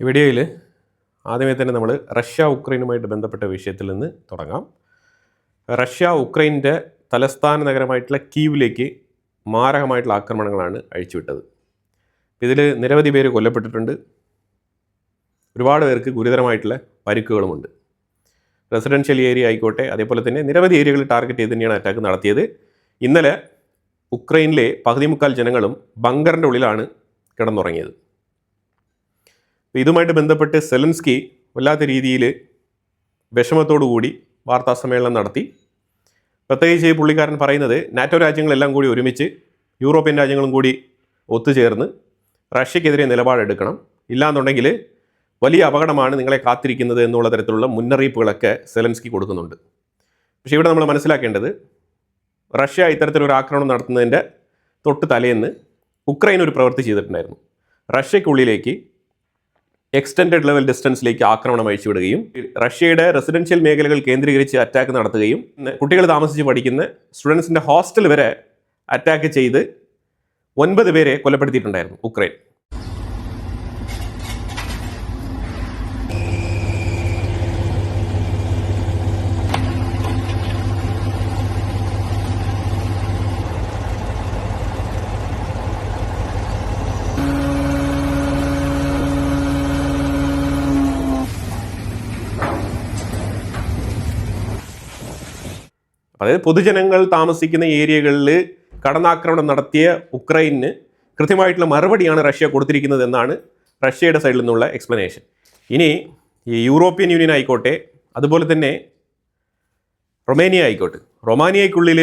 ഈ വീഡിയോയിൽ ആദ്യമേ തന്നെ നമ്മൾ റഷ്യ ഉക്രൈനുമായിട്ട് ബന്ധപ്പെട്ട വിഷയത്തിൽ നിന്ന് തുടങ്ങാം. റഷ്യ ഉക്രൈൻ്റെ തലസ്ഥാന നഗരമായിട്ടുള്ള കീവിലേക്ക് മാരകമായിട്ടുള്ള ആക്രമണങ്ങളാണ് അഴിച്ചുവിട്ടത്. ഇതിൽ നിരവധി പേര് കൊല്ലപ്പെട്ടിട്ടുണ്ട്, ഒരുപാട് പേർക്ക് ഗുരുതരമായിട്ടുള്ള പരിക്കുകളുമുണ്ട്. റെസിഡൻഷ്യൽ ഏരിയ ആയിക്കോട്ടെ, അതേപോലെ തന്നെ നിരവധി ഏരിയകൾ ടാർഗറ്റ് ചെയ്ത് തന്നെയാണ് അറ്റാക്ക് നടത്തിയത്. ഇന്നലെ ഉക്രൈനിലെ 1.25 ജനങ്ങളും ബങ്കറിൻ്റെ ഉള്ളിലാണ് കിടന്നുറങ്ങിയത്. ഇതുമായിട്ട് ബന്ധപ്പെട്ട് സെലൻസ്കി വല്ലാത്ത രീതിയിൽ വിഷമത്തോടുകൂടി വാർത്താസമ്മേളനം നടത്തി. പ്രത്യേകിച്ച് പുള്ളിക്കാരൻ പറയുന്നത് നാറ്റോ രാജ്യങ്ങളെല്ലാം കൂടി ഒരുമിച്ച് യൂറോപ്യൻ രാജ്യങ്ങളും കൂടി ഒത്തുചേർന്ന് റഷ്യക്കെതിരെ നിലപാടെടുക്കണം, ഇല്ലാന്നുണ്ടെങ്കിൽ വലിയ അപകടമാണ് നിങ്ങളെ കാത്തിരിക്കുന്നത് എന്നുള്ള തരത്തിലുള്ള മുന്നറിയിപ്പുകളൊക്കെ സെലൻസ്കി കൊടുക്കുന്നുണ്ട്. പക്ഷേ ഇവിടെ നമ്മൾ മനസ്സിലാക്കേണ്ടത്, റഷ്യ ഇത്തരത്തിലൊരു ആക്രമണം നടത്തുന്നതിൻ്റെ തൊട്ട് തലേന്ന് ഉക്രൈൻ ഒരു പ്രവൃത്തി ചെയ്തിട്ടുണ്ടായിരുന്നു. റഷ്യയ്ക്കുള്ളിലേക്ക് എക്സ്റ്റൻഡഡ് ലെവൽ ഡിസ്റ്റൻസിലേക്ക് ആക്രമണം അഴിച്ചുവിടുകയും റഷ്യയുടെ റെസിഡൻഷ്യൽ മേഖലകൾ കേന്ദ്രീകരിച്ച് അറ്റാക്ക് നടത്തുകയും കുട്ടികൾ താമസിച്ച് പഠിക്കുന്ന സ്റ്റുഡൻസിൻ്റെ ഹോസ്റ്റൽ വരെ അറ്റാക്ക് ചെയ്ത് 9 പേരെ കൊലപ്പെടുത്തിയിട്ടുണ്ടായിരുന്നു ഉക്രൈൻ. അതായത് പൊതുജനങ്ങൾ താമസിക്കുന്ന ഏരിയകളിൽ കടന്നാക്രമണം നടത്തിയ ഉക്രൈന് കൃത്യമായിട്ടുള്ള മറുപടിയാണ് റഷ്യ കൊടുത്തിരിക്കുന്നത് എന്നാണ് റഷ്യയുടെ സൈഡിൽ നിന്നുള്ള എക്സ്പ്ലനേഷൻ. ഇനി ഈ യൂറോപ്യൻ യൂണിയൻ ആയിക്കോട്ടെ, അതുപോലെ തന്നെ റൊമേനിയ ആയിക്കോട്ടെ, റൊമാനിയയ്ക്കുള്ളിൽ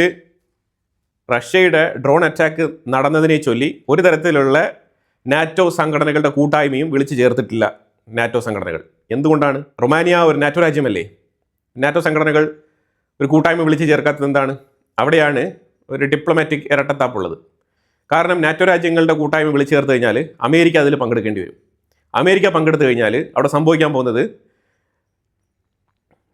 റഷ്യയുടെ ഡ്രോൺ അറ്റാക്ക് നടന്നതിനെ ചൊല്ലി ഒരു തരത്തിലുള്ള നാറ്റോ സംഘടനകളുടെ കൂട്ടായ്മയും വിളിച്ചു ചേർത്തിട്ടില്ല നാറ്റോ സംഘടനകൾ. എന്തുകൊണ്ടാണ്? റൊമാനിയ ഒരു നാറ്റോ രാജ്യമല്ലേ. നാറ്റോ സംഘടനകൾ ഒരു കൂട്ടായ്മ വിളിച്ച് ചേർക്കാത്തത് എന്താണ്? അവിടെയാണ് ഒരു ഡിപ്ലോമാറ്റിക് ഇരട്ടത്താപ്പുള്ളത്. കാരണം നാറ്റോ രാജ്യങ്ങളുടെ കൂട്ടായ്മ വിളിച്ച് ചേർത്ത് കഴിഞ്ഞാൽ അമേരിക്ക അതിൽ പങ്കെടുക്കേണ്ടി വരും. അമേരിക്ക പങ്കെടുത്തു കഴിഞ്ഞാൽ അവിടെ സംഭവിക്കാൻ പോകുന്നത്,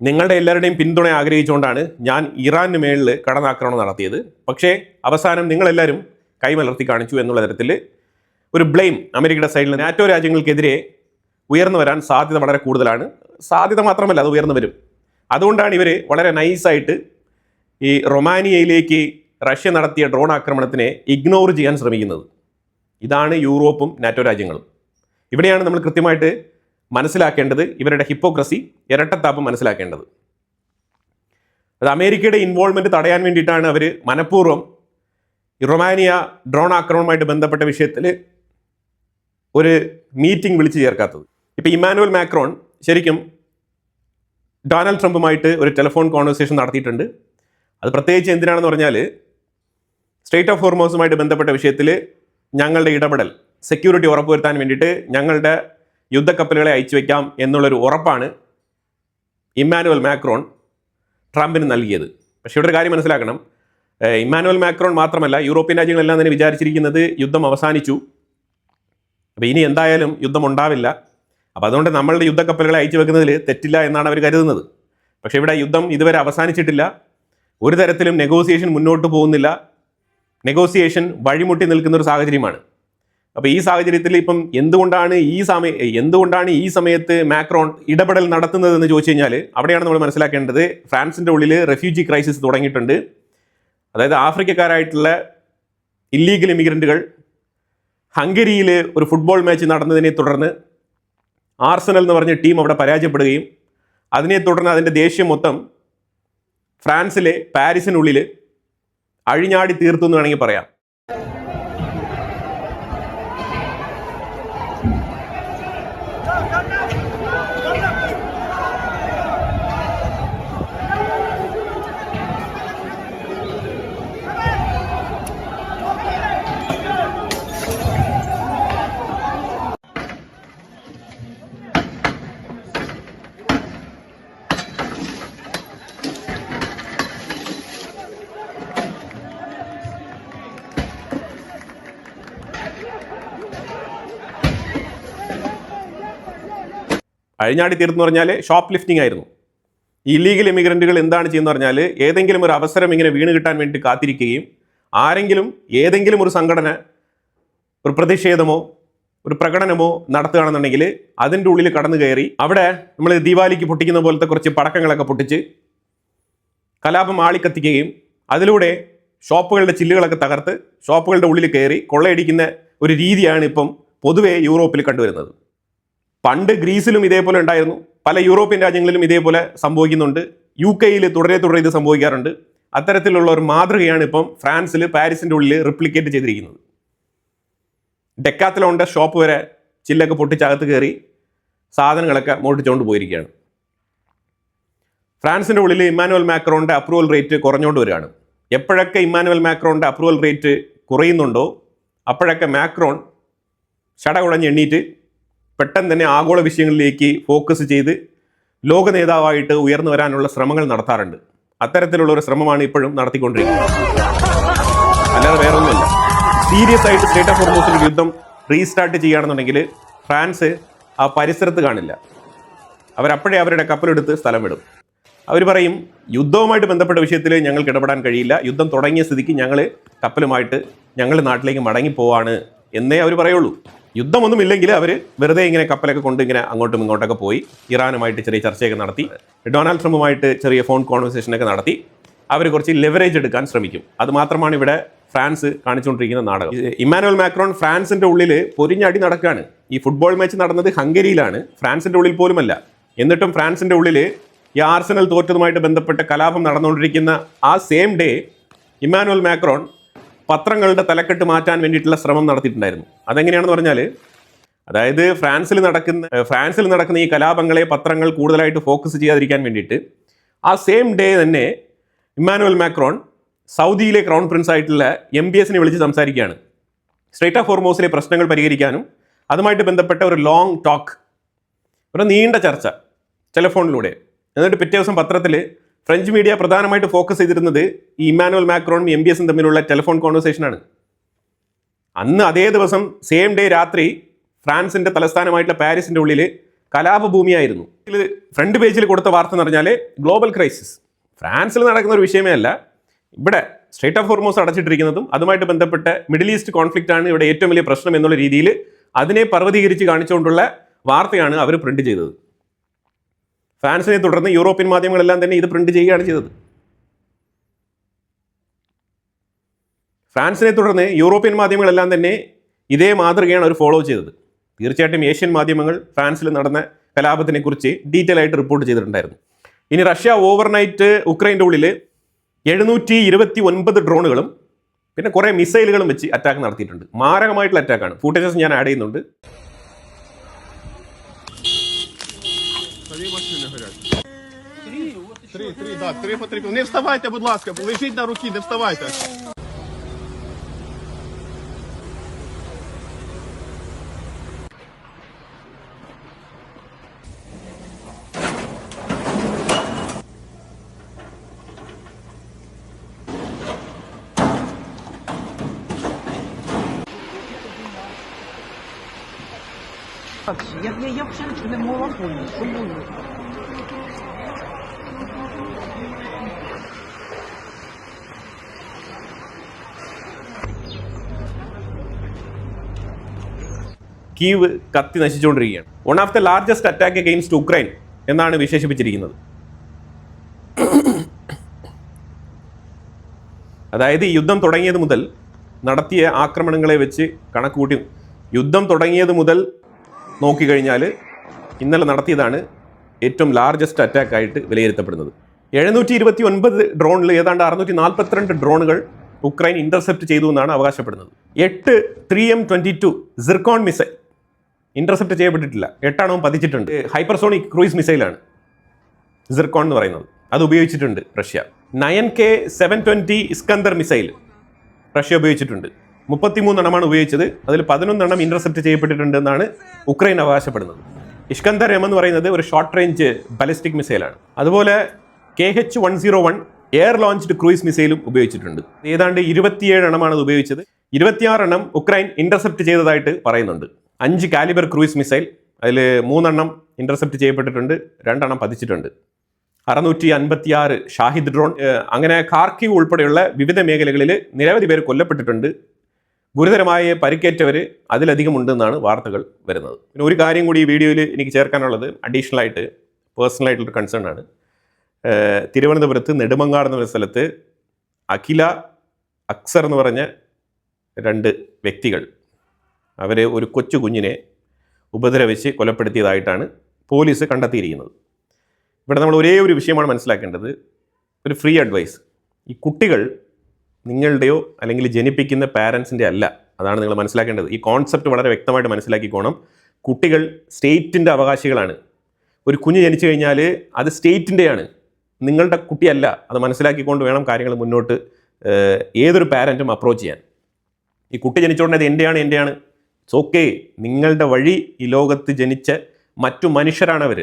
നിങ്ങളുടെ എല്ലാവരുടെയും പിന്തുണ ആഗ്രഹിച്ചുകൊണ്ടാണ് ഞാൻ ഇറാന് മേളിൽ കടന്നാക്രമണം നടത്തിയത്, പക്ഷേ അവസാനം നിങ്ങളെല്ലാവരും കൈമലർത്തി കാണിച്ചു എന്നുള്ള തരത്തിൽ ഒരു ബ്ലെയിം അമേരിക്കയുടെ സൈഡിൽ നാറ്റോ രാജ്യങ്ങൾക്കെതിരെ ഉയർന്നു വരാൻ സാധ്യത വളരെ കൂടുതലാണ്. സാധ്യത മാത്രമല്ല, അത് ഉയർന്നു വരും. അതുകൊണ്ടാണ് ഇവർ വളരെ നൈസായിട്ട് ഈ റൊമാനിയയിലേക്ക് റഷ്യ നടത്തിയ ഡ്രോൺ ആക്രമണത്തിനെ ഇഗ്നോർ ചെയ്യാൻ ശ്രമിക്കുന്നത്. ഇതാണ് യൂറോപ്പും നാറ്റോ രാജ്യങ്ങളും. ഇവിടെയാണ് നമ്മൾ കൃത്യമായിട്ട് മനസ്സിലാക്കേണ്ടത്, ഇവരുടെ ഹിപ്പോക്രസി, ഇരട്ടത്താപ്പ് മനസ്സിലാക്കേണ്ടത്. അത് അമേരിക്കയുടെ ഇൻവോൾവ്മെൻറ്റ് തടയാൻ വേണ്ടിയിട്ടാണ് അവർ മനഃപൂർവ്വം റൊമാനിയ ഡ്രോൺ ആക്രമണവുമായിട്ട് ബന്ധപ്പെട്ട വിഷയത്തിൽ ഒരു മീറ്റിംഗ് വിളിച്ച് ചേർക്കാത്തത്. ഇപ്പോൾ ഇമ്മാനുവൽ മാക്രോൺ ശരിക്കും ഡൊണാൾഡ് ട്രംപുമായിട്ട് ഒരു ടെലിഫോൺ കോൺവെർസേഷൻ നടത്തിയിട്ടുണ്ട്. അത് പ്രത്യേകിച്ച് എന്തിനാണെന്ന് പറഞ്ഞാൽ, സ്ട്രേറ്റ് ഓഫ് ഹോർമോസുമായിട്ട് ബന്ധപ്പെട്ട വിഷയത്തിൽ ഞങ്ങളുടെ ഇടപെടൽ, സെക്യൂരിറ്റി ഉറപ്പുവരുത്താൻ വേണ്ടിയിട്ട് ഞങ്ങളുടെ യുദ്ധക്കപ്പലുകളെ അയച്ചു വയ്ക്കാം എന്നുള്ളൊരു ഉറപ്പാണ് ഇമ്മാനുവൽ മാക്രോൺ ട്രംപിന് നൽകിയത്. പക്ഷേ ഇവിടെ ഒരു കാര്യം മനസ്സിലാക്കണം, ഇമ്മാനുവൽ മാക്രോൺ മാത്രമല്ല, യൂറോപ്യൻ രാജ്യങ്ങളെല്ലാം തന്നെ വിചാരിച്ചിരിക്കുന്നത് യുദ്ധം അവസാനിച്ചു, അപ്പോൾ ഇനി എന്തായാലും യുദ്ധം ഉണ്ടാവില്ല, അപ്പോൾ അതുകൊണ്ട് നമ്മളുടെ യുദ്ധക്കപ്പലുകളെ അയച്ചു വെക്കുന്നതിൽ തെറ്റില്ല എന്നാണ് അവർ കരുതുന്നത്. പക്ഷേ ഇവിടെ യുദ്ധം ഇതുവരെ അവസാനിച്ചിട്ടില്ല, ഒരു തരത്തിലും നെഗോസിയേഷൻ മുന്നോട്ട് പോകുന്നില്ല, നെഗോസിയേഷൻ വഴിമുട്ടി നിൽക്കുന്ന ഒരു സാഹചര്യമാണ്. അപ്പോൾ ഈ സാഹചര്യത്തിൽ ഇപ്പം എന്തുകൊണ്ടാണ് ഈ സമയത്ത് മാക്രോൺ ഇടപെടൽ നടത്തുന്നതെന്ന് ചോദിച്ചു കഴിഞ്ഞാൽ, അവിടെയാണ് നമ്മൾ മനസ്സിലാക്കേണ്ടത്, ഫ്രാൻസിൻ്റെ ഉള്ളിൽ റെഫ്യൂജി ക്രൈസിസ് തുടങ്ങിയിട്ടുണ്ട്. അതായത് ആഫ്രിക്കക്കാരായിട്ടുള്ള ഇല്ലീഗൽ ഇമിഗ്രൻറ്റുകൾ ഹംഗറിയിൽ ഒരു ഫുട്ബോൾ മാച്ച് നടന്നതിനെ തുടർന്ന് ആർസനൽ എന്ന് പറഞ്ഞ ടീം അവിടെ പരാജയപ്പെടുകയും അതിനെ തുടർന്ന് അതിൻ്റെ ദേഷ്യം മൊത്തം ഫ്രാൻസിലെ പാരീസിനുള്ളിൽ അഴിഞ്ഞാടി തീർത്തു എന്ന് വേണമെങ്കിൽ പറയാം. അഴിഞ്ഞാടി തീർത്തെന്ന് പറഞ്ഞാൽ ഷോപ്പ് ലിഫ്റ്റിംഗ് ആയിരുന്നു. ഈ ഇല്ലീഗൽ ഇമിഗ്രൻറ്റുകൾ എന്താണ് ചെയ്യുന്നത് പറഞ്ഞാൽ, ഏതെങ്കിലും ഒരു അവസരം ഇങ്ങനെ വീണ് കിട്ടാൻ വേണ്ടി കാത്തിരിക്കുകയും ഏതെങ്കിലും ഒരു സംഘടന ഒരു പ്രതിഷേധമോ ഒരു പ്രകടനമോ നടത്തുകയാണെന്നുണ്ടെങ്കിൽ അതിൻ്റെ ഉള്ളിൽ കടന്നു കയറി അവിടെ നമ്മൾ ദീപാവലിക്ക് പൊട്ടിക്കുന്ന പോലത്തെ കുറച്ച് പടക്കങ്ങളൊക്കെ പൊട്ടിച്ച് കലാപം ആളിക്കത്തിക്കുകയും അതിലൂടെ ഷോപ്പുകളുടെ ചില്ലുകളൊക്കെ തകർത്ത് ഷോപ്പുകളുടെ ഉള്ളിൽ കയറി കൊള്ളയടിക്കുന്ന ഒരു രീതിയാണ് ഇപ്പം പൊതുവെ യൂറോപ്പിൽ കണ്ടുവരുന്നത്. പണ്ട് ഗ്രീസിലും ഇതേപോലെ ഉണ്ടായിരുന്നു, പല യൂറോപ്യൻ രാജ്യങ്ങളിലും ഇതേപോലെ സംഭവിക്കുന്നുണ്ട്, UK തുടരെ ഇത് സംഭവിക്കാറുണ്ട്. അത്തരത്തിലുള്ള ഒരു മാതൃകയാണ് ഇപ്പം ഫ്രാൻസിൽ പാരീസിൻ്റെ ഉള്ളിൽ റിപ്ലിക്കേറ്റ് ചെയ്തിരിക്കുന്നത്. ഡെക്കാത്തലോണിൻ്റെ ഷോപ്പ് വരെ ചില്ലൊക്കെ പൊട്ടിച്ചകത്ത് കയറി സാധനങ്ങളൊക്കെ മോട്ടിച്ചുകൊണ്ട് പോയിരിക്കുകയാണ്. ഫ്രാൻസിൻ്റെ ഉള്ളിൽ ഇമ്മാനുവൽ മാക്രോണിൻ്റെ അപ്രൂവൽ റേറ്റ് കുറഞ്ഞുകൊണ്ട് വരികയാണ്. എപ്പോഴൊക്കെ ഇമ്മാനുവൽ മാക്രോണിൻ്റെ അപ്രൂവൽ റേറ്റ് കുറയുന്നുണ്ടോ അപ്പോഴൊക്കെ മാക്രോൺ ചടകുടഞ്ഞ് എണ്ണീറ്റ് പെട്ടെന്ന് തന്നെ ആഗോള വിഷയങ്ങളിലേക്ക് ഫോക്കസ് ചെയ്ത് ലോക നേതാവായിട്ട് ഉയർന്നു വരാനുള്ള ശ്രമങ്ങൾ നടത്താറുണ്ട്. അത്തരത്തിലുള്ള ഒരു ശ്രമമാണ് ഇപ്പോഴും നടത്തിക്കൊണ്ടിരിക്കുന്നത്, അല്ലാതെ വേറൊന്നുമില്ല. സീരിയസ് ആയിട്ട് സ്ട്രേറ്റ് ഓഫ് ഹോർമൂസിൽ യുദ്ധം റീസ്റ്റാർട്ട് ചെയ്യുകയാണെന്നുണ്ടെങ്കിൽ ഫ്രാൻസ് ആ പരിസരത്ത് കാണില്ല. അവരപ്പോഴേ അവരുടെ കപ്പലെടുത്ത് സ്ഥലം വിടും. അവർ പറയും യുദ്ധവുമായിട്ട് ബന്ധപ്പെട്ട വിഷയത്തിൽ ഞങ്ങൾക്ക് ഇടപെടാൻ കഴിയില്ല, യുദ്ധം തുടങ്ങിയ സ്ഥിതിക്ക് ഞങ്ങൾ കപ്പലുമായിട്ട് ഞങ്ങൾ നാട്ടിലേക്ക് മടങ്ങിപ്പോവാണ് എന്നേ അവർ പറയുള്ളൂ. യുദ്ധമൊന്നുമില്ലെങ്കിൽ അവർ വെറുതെ ഇങ്ങനെ കപ്പലൊക്കെ കൊണ്ട് ഇങ്ങനെ അങ്ങോട്ടും ഇങ്ങോട്ടൊക്കെ പോയി ഇറാനുമായിട്ട് ചെറിയ ചർച്ചയൊക്കെ നടത്തി, ഡൊണാൾഡ് ട്രംപുമായിട്ട് ചെറിയ ഫോൺ കോൺവെർസേഷനൊക്കെ നടത്തി അവർ കുറച്ച് ലെവറേജ് എടുക്കാൻ ശ്രമിക്കും. അത് മാത്രമാണ് ഇവിടെ ഫ്രാൻസ് കാണിച്ചുകൊണ്ടിരിക്കുന്ന നാടകം. ഇമ്മാനുവൽ മാക്രോൺ ഫ്രാൻസിൻ്റെ ഉള്ളിൽ പൊരിഞ്ഞടി നടക്കുകയാണ്. ഈ ഫുട്ബോൾ മാച്ച് നടന്നത് ഹംഗറിയിലാണ്, ഫ്രാൻസിൻ്റെ ഉള്ളിൽ പോലുമല്ല. എന്നിട്ടും ഫ്രാൻസിൻ്റെ ഉള്ളിൽ ഈ ആർസനൽ തോറ്റതുമായിട്ട് ബന്ധപ്പെട്ട കലാപം നടന്നുകൊണ്ടിരിക്കുന്ന ആ സെയിം ഡേ ഇമ്മാനുവൽ മാക്രോൺ പത്രങ്ങളുടെ തലക്കെട്ട് മാറ്റാൻ വേണ്ടിയിട്ടുള്ള ശ്രമം നടത്തിയിട്ടുണ്ടായിരുന്നു. അതെങ്ങനെയാണെന്ന് പറഞ്ഞാൽ, അതായത് ഫ്രാൻസിൽ നടക്കുന്ന ഈ കലാപങ്ങളെ പത്രങ്ങൾ കൂടുതലായിട്ട് ഫോക്കസ് ചെയ്യാതിരിക്കാൻ വേണ്ടിയിട്ട് ആ സെയിം ഡേ തന്നെ ഇമ്മാനുവൽ മാക്രോൺ സൗദിയിലെ ക്രൗൺ പ്രിൻസ് ആയിട്ടുള്ള MBSനെ വിളിച്ച് സംസാരിക്കുകയാണ്. സ്ട്രേറ്റ് ഓഫ് ഹോർമൂസിലെ പ്രശ്നങ്ങൾ പരിഹരിക്കാനും അതുമായിട്ട് ബന്ധപ്പെട്ട ഒരു ലോങ് ടോക്ക്, ഒരു നീണ്ട ചർച്ച ടെലിഫോണിലൂടെ. എന്നിട്ട് പിറ്റേ ദിവസം പത്രത്തിൽ ഫ്രഞ്ച് മീഡിയ പ്രധാനമായിട്ട് ഫോക്കസ് ചെയ്തിരുന്നത് ഈ ഇമ്മാനുവൽ മാക്രോണും MBSും തമ്മിലുള്ള ടെലിഫോൺ കോൺവെർസേഷനാണ്. അന്ന് അതേ ദിവസം സെയിം ഡേ രാത്രി ഫ്രാൻസിൻ്റെ തലസ്ഥാനമായിട്ടുള്ള പാരീസിൻ്റെ ഉള്ളിൽ കലാപഭൂമിയായിരുന്നു. ഇതിൽ ഫ്രണ്ട് പേജിൽ കൊടുത്ത വാർത്ത എന്ന് പറഞ്ഞാൽ ഗ്ലോബൽ ക്രൈസിസ്. ഫ്രാൻസിൽ നടക്കുന്ന ഒരു വിഷയമേ അല്ല, ഇവിടെ സ്ട്രേറ്റ് ഓഫ് ഹോർമൂസ് അടച്ചിട്ടിരിക്കുന്നതും അതുമായിട്ട് ബന്ധപ്പെട്ട മിഡിൽ ഈസ്റ്റ് കോൺഫ്ലിക്റ്റ് ആണ് ഇവിടെ ഏറ്റവും വലിയ പ്രശ്നം എന്നുള്ള രീതിയിൽ അതിനെ പർവ്വതീകരിച്ച് കാണിച്ചുകൊണ്ടുള്ള വാർത്തയാണ് അവർ പ്രിന്റ് ചെയ്തത്. ഫ്രാൻസിനെ തുടർന്ന് യൂറോപ്യൻ മാധ്യമങ്ങളെല്ലാം തന്നെ ഇത് പ്രിന്റ് ചെയ്യുകയാണ് ചെയ്തത്. ഫ്രാൻസിനെ തുടർന്ന് യൂറോപ്യൻ മാധ്യമങ്ങളെല്ലാം തന്നെ ഇതേ മാതൃകയാണ് അവർ ഫോളോ ചെയ്തത്. തീർച്ചയായിട്ടും ഏഷ്യൻ മാധ്യമങ്ങൾ ഫ്രാൻസിൽ നടന്ന കലാപത്തിനെ കുറിച്ച് ഡീറ്റെയിൽ ആയിട്ട് റിപ്പോർട്ട് ചെയ്തിട്ടുണ്ടായിരുന്നു. ഇനി റഷ്യ ഓവർനൈറ്റ് ഉക്രൈൻ്റെ ഉള്ളിൽ 729 ഡ്രോണുകളും പിന്നെ കുറേ മിസൈലുകളും വെച്ച് അറ്റാക്ക് നടത്തിയിട്ടുണ്ട്. മാരകമായിട്ടുള്ള അറ്റാക്കാണ്. ഫൂട്ടേജസ് ഞാൻ ആഡ് ചെയ്യുന്നുണ്ട്. Не вставайте, будь ласка, лежіть на руки, не вставайте. Я вообще ничего не могла помнить, что было. കീവ് കത്തി നശിച്ചുകൊണ്ടിരിക്കുകയാണ്. One of the largest attack against Ukraine എന്നാണ് വിശേഷിപ്പിച്ചിരിക്കുന്നത്. അതായത് ഈ യുദ്ധം തുടങ്ങിയത് മുതൽ നടത്തിയ ആക്രമണങ്ങളെ വെച്ച് കണക്കുകൂട്ടി യുദ്ധം തുടങ്ങിയത് മുതൽ നോക്കിക്കഴിഞ്ഞാൽ ഇന്നലെ നടത്തിയതാണ് ഏറ്റവും ലാർജസ്റ്റ് അറ്റാക്കായിട്ട് വിലയിരുത്തപ്പെടുന്നത്. 729 ഡ്രോണിൽ ഏതാണ്ട് 642 ഡ്രോണുകൾ ഉക്രൈൻ ഇന്റർസെപ്റ്റ് ചെയ്തു എന്നാണ് അവകാശപ്പെടുന്നത്. 8 3M22 സിർക്കോൺ മിസൈൽ ഇന്റർസെപ്റ്റ് ചെയ്യപ്പെട്ടിട്ടില്ല, 8 എണ്ണവും പതിച്ചിട്ടുണ്ട്. ഹൈപ്പർസോണിക് ക്രൂയിസ് മിസൈലാണ് സിർക്കോൺ എന്ന് പറയുന്നത്, അത് ഉപയോഗിച്ചിട്ടുണ്ട് Russia. 9K 720 Iskander missile Russia ഉപയോഗിച്ചിട്ടുണ്ട്. 33 എണ്ണമാണ് ഉപയോഗിച്ചത്, അതിൽ 11 എണ്ണം ഇന്റർസെപ്റ്റ് ചെയ്യപ്പെട്ടിട്ടുണ്ട് എന്നാണ് ഉക്രൈൻ അവകാശപ്പെടുന്നത്. ഇസ്കന്ദർ M എന്ന് പറയുന്നത് ഒരു ഷോർട്ട് റേഞ്ച് ബാലിസ്റ്റിക് മിസൈലാണ്. അതുപോലെ KH-101 എയർ ലോഞ്ച്ഡ് ക്രൂയിസ് മിസൈലും ഉപയോഗിച്ചിട്ടുണ്ട്. ഏതാണ്ട് 27 എണ്ണമാണ് അത് ഉപയോഗിച്ചത്. 26 എണ്ണം ഉക്രൈൻ ഇന്റർസെപ്റ്റ് ചെയ്തതായിട്ട് പറയുന്നുണ്ട്. 5 കാലിബർ ക്രൂയിസ് മിസൈൽ, അതിൽ 3 എണ്ണം ഇന്റർസെപ്റ്റ് ചെയ്യപ്പെട്ടിട്ടുണ്ട്, 2 എണ്ണം പതിച്ചിട്ടുണ്ട്. 656 ഷാഹിദ് ഡ്രോൺ. അങ്ങനെ ഖാർക്കിവ് ഉൾപ്പെടെയുള്ള വിവിധ മേഖലകളിൽ നിരവധി പേർ കൊല്ലപ്പെട്ടിട്ടുണ്ട്. ഗുരുതരമായ പരിക്കേറ്റവർ അതിലധികം ഉണ്ടെന്നാണ് വാർത്തകൾ വരുന്നത്. പിന്നെ ഒരു കാര്യം കൂടി ഈ വീഡിയോയിൽ എനിക്ക് ചേർക്കാനുള്ളത് അഡീഷണൽ ആയിട്ട് പേഴ്സണലായിട്ടുള്ളൊരു കൺസേൺ ആണ്. തിരുവനന്തപുരത്ത് നെടുമങ്ങാട് എന്ന സ്ഥലത്ത് അഖില, അക്സർ എന്ന് പറഞ്ഞ 2 വ്യക്തികൾ അവർ ഒരു കൊച്ചു കുഞ്ഞിനെ ഉപദ്രവിച്ച് കൊലപ്പെടുത്തിയതായിട്ടാണ് പോലീസ് കണ്ടെത്തിയിരിക്കുന്നത്. ഇവിടെ നമ്മൾ ഒരേ ഒരു വിഷയമാണ് മനസ്സിലാക്കേണ്ടത്, ഒരു ഫ്രീ അഡ്വൈസ്. ഈ കുട്ടികൾ നിങ്ങളുടെയോ അല്ലെങ്കിൽ ജനിപ്പിക്കുന്ന പാരൻസിൻ്റെ അല്ല. അതാണ് നിങ്ങൾ മനസ്സിലാക്കേണ്ടത്. ഈ കോൺസെപ്റ്റ് വളരെ വ്യക്തമായിട്ട് മനസ്സിലാക്കിക്കോണം. കുട്ടികൾ സ്റ്റേറ്റിൻ്റെ അവകാശികളാണ്. ഒരു കുഞ്ഞ് ജനിച്ചു കഴിഞ്ഞാൽ അത് സ്റ്റേറ്റിൻ്റെയാണ്, നിങ്ങളുടെ കുട്ടിയല്ല. അത് മനസ്സിലാക്കിക്കൊണ്ട് വേണം കാര്യങ്ങൾ മുന്നോട്ട് ഏതൊരു പാരൻറ്റും അപ്രോച്ച് ചെയ്യാൻ. ഈ കുട്ടി ജനിച്ചുകൊണ്ട് അത് എൻ്റെയാണ് ഇറ്റ്സ് ഓക്കെ. നിങ്ങളുടെ വഴി ഈ ലോകത്ത് ജനിച്ച മറ്റു മനുഷ്യരാണവർ.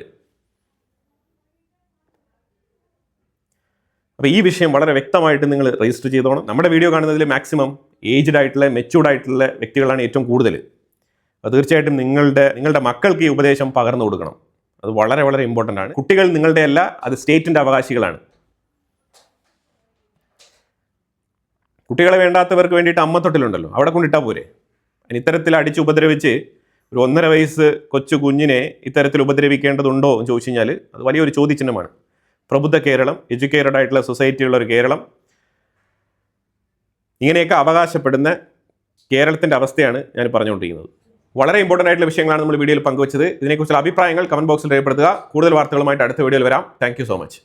അപ്പോൾ ഈ വിഷയം വളരെ വ്യക്തമായിട്ട് നിങ്ങൾ രജിസ്റ്റർ ചെയ്തോണം. നമ്മുടെ വീഡിയോ കാണുന്നതിൽ മാക്സിമം ഏജ്ഡ് ആയിട്ടുള്ള മെച്യൂർഡ് ആയിട്ടുള്ള വ്യക്തികളാണ് ഏറ്റവും കൂടുതൽ. അപ്പോൾ തീർച്ചയായിട്ടും നിങ്ങളുടെ മക്കൾക്ക് ഈ ഉപദേശം പകർന്നു കൊടുക്കണം. അത് വളരെ വളരെ ഇമ്പോർട്ടൻ്റ് ആണ്. കുട്ടികൾ നിങ്ങളുടെ അല്ല, അത് സ്റ്റേറ്റിൻ്റെ അവകാശികളാണ്. കുട്ടികളെ വേണ്ടാത്തവർക്ക് വേണ്ടിയിട്ട് അമ്മത്തൊട്ടിലുണ്ടല്ലോ, അവിടെ കൊണ്ടിട്ടാൽ പോരെ. അതിന് ഇത്തരത്തിൽ അടിച്ച് ഉപദ്രവിച്ച് ഒരു 1.5 വയസ്സ് കൊച്ചു കുഞ്ഞിനെ ഇത്തരത്തിൽ ഉപദ്രവിക്കേണ്ടതുണ്ടോ എന്ന് ചോദിച്ചു കഴിഞ്ഞാൽ അത് വലിയൊരു ചോദ്യചിഹ്നമാണ്. പ്രബുദ്ധ കേരളം, എഡ്യൂക്കേറ്റഡ് ആയിട്ടുള്ള സൊസൈറ്റിയുള്ള ഒരു കേരളം, ഇങ്ങനെയൊക്കെ അവകാശപ്പെടുന്ന കേരളത്തിൻ്റെ അവസ്ഥയാണ് ഞാൻ പറഞ്ഞുകൊണ്ടിരിക്കുന്നത്. വളരെ ഇമ്പോർട്ടൻ്റ് ആയിട്ടുള്ള വിഷയങ്ങളാണ് നമ്മൾ വീഡിയോയിൽ പങ്കുവച്ചത്. ഇതിനെക്കുറിച്ചുള്ള അഭിപ്രായങ്ങൾ കമൻറ്റ് ബോക്സിൽ രേഖപ്പെടുത്തുക. കൂടുതൽ വാർത്തകളുമായിട്ട് അടുത്ത വീഡിയോയിൽ വരാം. Thank you so much.